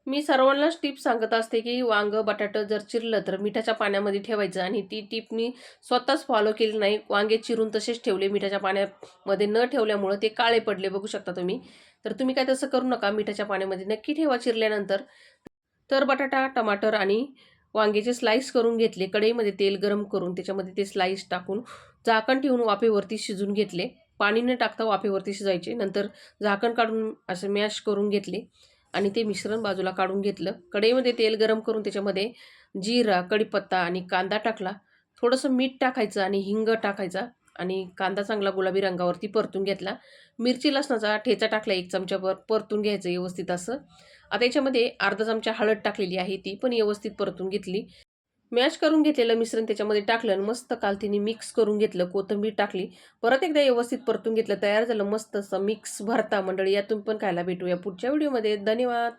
मी सर्वांनाच टिप सांगत असते, की वांगं, बटाटं जर चिरलं तर मिठाच्या पाण्यामध्ये ठेवायचं आणि ती टिप मी स्वतःच फॉलो केली नाही. वांगे चिरून तसेच ठेवले मिठाच्या पाण्यामध्ये न ठेवल्यामुळं ते काळे पडले बघू शकता तुम्ही. तर तुम्ही काय तसं करू नका. मिठाच्या पाण्यामध्ये नक्की ठेवा चिरल्यानंतर. तर बटाटा, टमाटर आणि वांग्याचे स्लाईस करून घेतले. कढईमध्ये तेल गरम करून त्याच्यामध्ये ते स्लाईस टाकून झाकण ठेवून वाफेवरती शिजवून घेतले. पाणी न टाकता वाफेवरती शिजायचे. नंतर झाकण काढून असे मॅश करून घेतले आणि ते मिश्रण बाजूला काढून घेतलं. कढईमध्ये तेल गरम करून त्याच्यामध्ये जिरा, कढीपत्ता आणि कांदा टाकला. थोडंसं मीठ टाकायचं आणि हिंग टाकायचा आणि कांदा चांगला गुलाबी रंगावरती परतून घेतला. मिरची लसणाचा ठेचा टाकला 1 चमचाभर परतून घ्यायचं व्यवस्थित असं. आता याच्यामध्ये अर्धा चमचा हळद टाकलेली आहे, ती पण व्यवस्थित परतून घेतली. मॅश करून घेतलेलं मिश्रण त्याच्यामध्ये टाकलं आणि मस्त कालतीने मिक्स करून घेतलं. कोथिंबीर टाकली. परत एकदा व्यवस्थित परतून घेतलं. तयार झालं मस्त असं मिक्स भरता मंडळी. या तुम्ही पण खायला भेटूया पुढच्या व्हिडिओमध्ये. धन्यवाद.